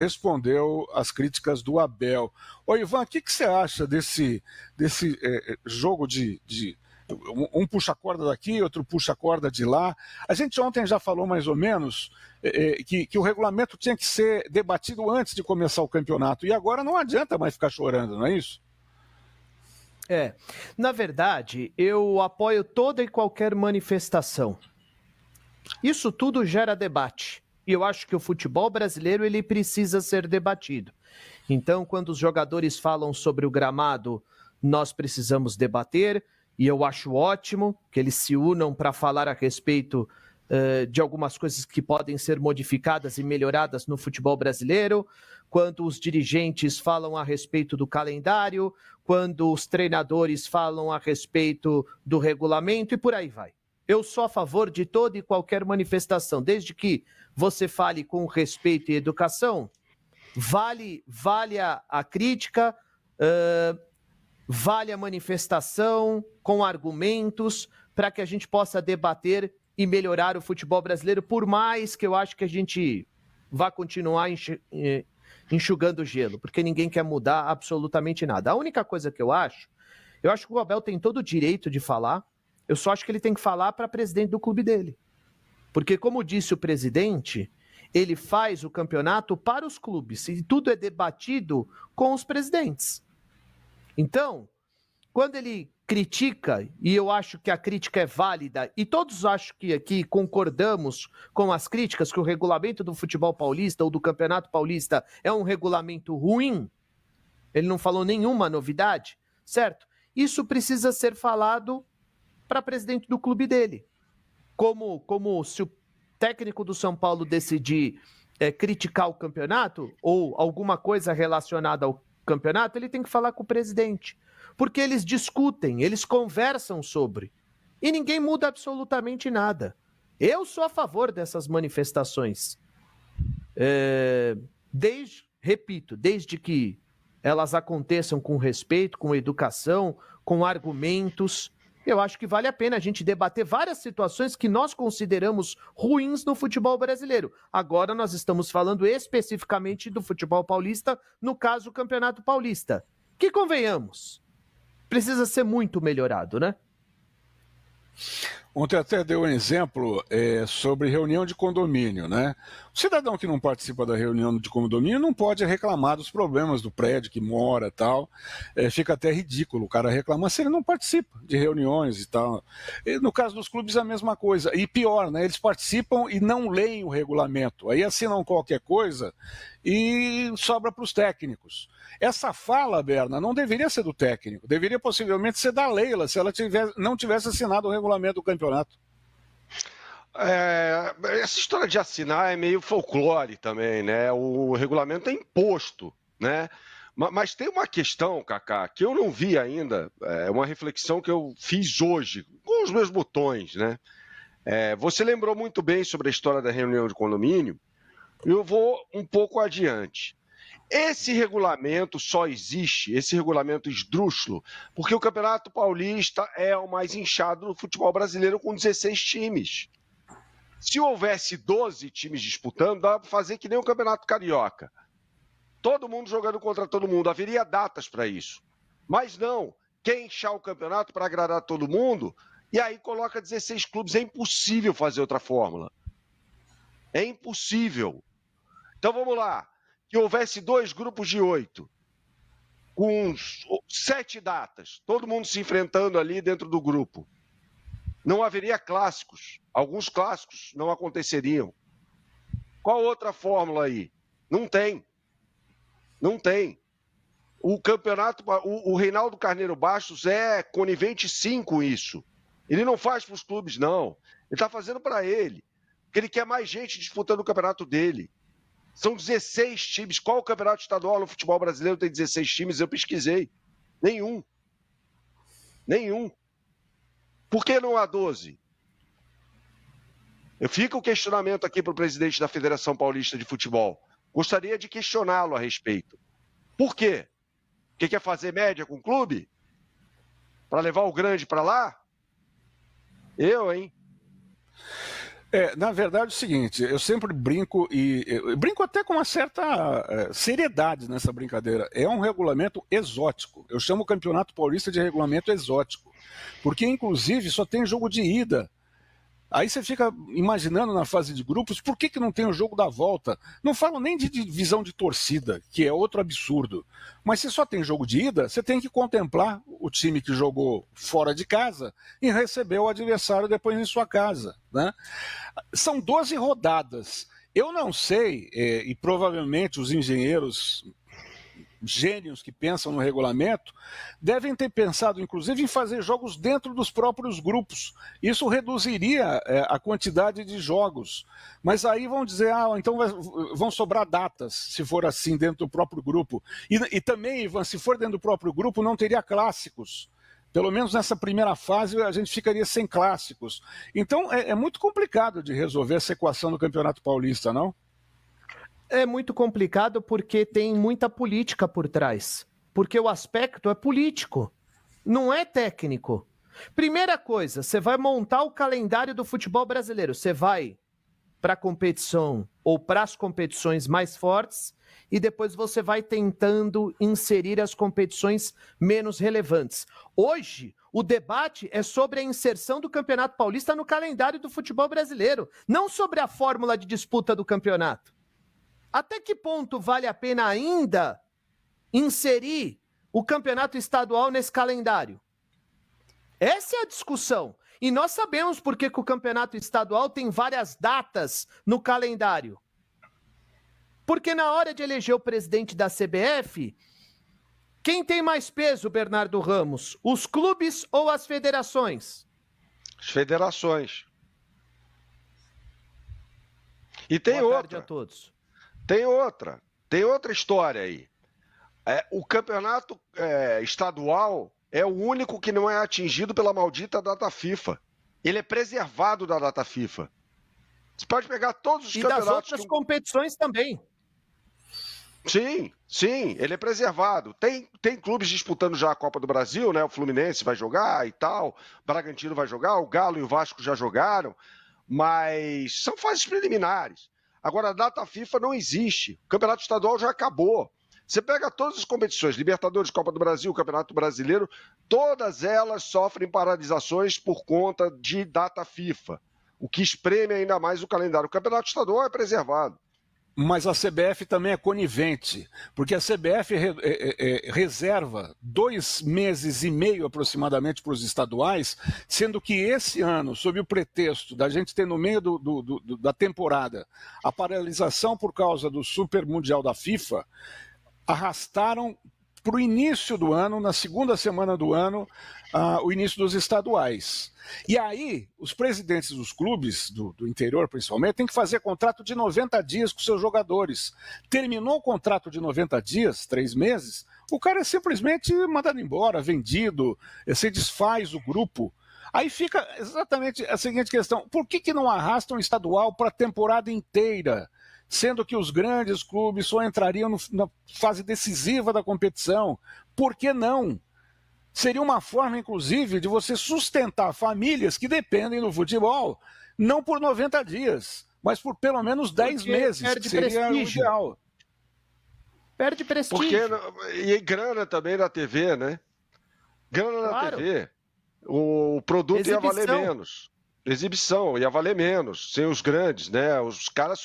respondeu às críticas do Abel. Ô Ivan, o que você acha desse jogo de um puxa a corda daqui, outro puxa a corda de lá? A gente ontem já falou mais ou menos que o regulamento tinha que ser debatido antes de começar o campeonato, e agora não adianta mais ficar chorando, não é isso? Na verdade, eu apoio toda e qualquer manifestação. Isso tudo gera debate. E eu acho que o futebol brasileiro ele precisa ser debatido. Então, quando os jogadores falam sobre o gramado, nós precisamos debater, e eu acho ótimo que eles se unam para falar a respeito de algumas coisas que podem ser modificadas e melhoradas no futebol brasileiro, quando os dirigentes falam a respeito do calendário, quando os treinadores falam a respeito do regulamento e por aí vai. Eu sou a favor de toda e qualquer manifestação, desde que você fale com respeito e educação, vale a crítica, vale a manifestação com argumentos para que a gente possa debater e melhorar o futebol brasileiro, por mais que eu acho que a gente vá continuar enxugando gelo, porque ninguém quer mudar absolutamente nada. A única coisa que eu acho que o Abel tem todo o direito de falar, eu só acho que ele tem que falar para presidente do clube dele. Porque, como disse o presidente, ele faz o campeonato para os clubes e tudo é debatido com os presidentes. Então, quando ele critica, e eu acho que a crítica é válida, e todos acho que aqui concordamos com as críticas que o regulamento do futebol paulista ou do campeonato paulista é um regulamento ruim, ele não falou nenhuma novidade, certo? Isso precisa ser falado para presidente do clube dele. Como se o técnico do São Paulo decidir criticar o campeonato ou alguma coisa relacionada ao campeonato, ele tem que falar com o presidente. Porque eles discutem, eles conversam sobre. E ninguém muda absolutamente nada. Eu sou a favor dessas manifestações. Desde que elas aconteçam com respeito, com educação, com argumentos. Eu acho que vale a pena a gente debater várias situações que nós consideramos ruins no futebol brasileiro. Agora nós estamos falando especificamente do futebol paulista, no caso o Campeonato Paulista. Que convenhamos, precisa ser muito melhorado, né? Ontem até deu um exemplo sobre reunião de condomínio, né? O cidadão que não participa da reunião de condomínio não pode reclamar dos problemas do prédio que mora e tal. Fica até ridículo o cara reclamar se ele não participa de reuniões e tal. E no caso dos clubes é a mesma coisa. E pior, né? Eles participam e não leem o regulamento. Aí assinam qualquer coisa e sobra para os técnicos. Essa fala, Berna, não deveria ser do técnico, deveria possivelmente ser da Leila, se ela não tivesse assinado o regulamento do campeonato. Essa história de assinar é meio folclore também, né? O regulamento é imposto, né? Mas tem uma questão, Cacá, que eu não vi ainda, uma reflexão que eu fiz hoje, com os meus botões, né? Você lembrou muito bem sobre a história da reunião de condomínio, eu vou um pouco adiante. Esse regulamento só existe, esse regulamento esdrúxulo, porque o Campeonato Paulista é o mais inchado do futebol brasileiro com 16 times. Se houvesse 12 times disputando, dá para fazer que nem o Campeonato Carioca. Todo mundo jogando contra todo mundo, haveria datas para isso. Mas não, quer inchar o campeonato para agradar todo mundo, e aí coloca 16 clubes, é impossível fazer outra fórmula. É impossível. Então vamos lá. Que houvesse 2 grupos de 8, com 7 datas, todo mundo se enfrentando ali dentro do grupo. Não haveria clássicos. Alguns clássicos não aconteceriam. Qual outra fórmula aí? Não tem. Não tem. O campeonato, o Reinaldo Carneiro Bastos é conivente sim com isso. Ele não faz para os clubes, não. Ele está fazendo para ele. Porque ele quer mais gente disputando o campeonato dele. São 16 times. Qual o campeonato estadual no futebol brasileiro tem 16 times? Eu pesquisei. Nenhum. Por que não há 12? Fica o questionamento aqui para o presidente da Federação Paulista de Futebol. Gostaria de questioná-lo a respeito. Por quê? Porque quer fazer média com o clube? Para levar o grande para lá? Hein? Na verdade é o seguinte, eu sempre brinco, e eu brinco até com uma certa seriedade nessa brincadeira. É um regulamento exótico. Eu chamo o Campeonato Paulista de regulamento exótico, porque inclusive só tem jogo de ida. Aí você fica imaginando na fase de grupos, por que não tem o jogo da volta? Não falo nem de divisão de torcida, que é outro absurdo. Mas se só tem jogo de ida, você tem que contemplar o time que jogou fora de casa e receber o adversário depois em sua casa, né? São 12 rodadas. Eu não sei, e provavelmente os engenheiros gênios que pensam no regulamento devem ter pensado, inclusive, em fazer jogos dentro dos próprios grupos. Isso reduziria a quantidade de jogos. Mas aí vão dizer, então vão sobrar datas, se for assim, dentro do próprio grupo. E também, Ivan, se for dentro do próprio grupo, não teria clássicos. Pelo menos nessa primeira fase a gente ficaria sem clássicos. Então é muito complicado de resolver essa equação do Campeonato Paulista, não? É muito complicado porque tem muita política por trás. Porque o aspecto é político, não é técnico. Primeira coisa, você vai montar o calendário do futebol brasileiro. Você vai para a competição ou para as competições mais fortes e depois você vai tentando inserir as competições menos relevantes. Hoje, o debate é sobre a inserção do Campeonato Paulista no calendário do futebol brasileiro, não sobre a fórmula de disputa do campeonato. Até que ponto vale a pena ainda inserir o campeonato estadual nesse calendário? Essa é a discussão. E nós sabemos por que o campeonato estadual tem várias datas no calendário. Porque na hora de eleger o presidente da CBF, quem tem mais peso, Bernardo Ramos? Os clubes ou as federações? As federações. E tem Boa tarde outra. a todos. Tem outra história aí. O campeonato estadual é o único que não é atingido pela maldita data FIFA. Ele é preservado da data FIFA. Você pode pegar todos os campeonatos... E das outras competições também. Sim, ele é preservado. Tem clubes disputando já a Copa do Brasil, né? O Fluminense vai jogar e tal, o Bragantino vai jogar, o Galo e o Vasco já jogaram, mas são fases preliminares. Agora, a data FIFA não existe. O Campeonato Estadual já acabou. Você pega todas as competições, Libertadores, Copa do Brasil, Campeonato Brasileiro, todas elas sofrem paralisações por conta de data FIFA, o que espreme ainda mais o calendário. O Campeonato Estadual é preservado. Mas a CBF também é conivente, porque a CBF reserva 2 meses e meio aproximadamente para os estaduais, sendo que esse ano, sob o pretexto da gente ter no meio da temporada a paralisação por causa do Super Mundial da FIFA, arrastaram para o início do ano, na segunda semana do ano, o início dos estaduais. E aí, os presidentes dos clubes, do interior principalmente, têm que fazer contrato de 90 dias com seus jogadores. Terminou o contrato de 90 dias, 3 meses, o cara é simplesmente mandado embora, vendido, se desfaz o grupo. Aí fica exatamente a seguinte questão: por que não arrastam o estadual para a temporada inteira? Sendo que os grandes clubes só entrariam na fase decisiva da competição. Por que não? Seria uma forma, inclusive, de você sustentar famílias que dependem do futebol, não por 90 dias, mas por pelo menos 10 meses, que seria o ideal. Perde prestígio. E grana também na TV, né? Grana na TV. O produto ia valer menos. Exibição, ia valer menos. Sem os grandes, né? Os caras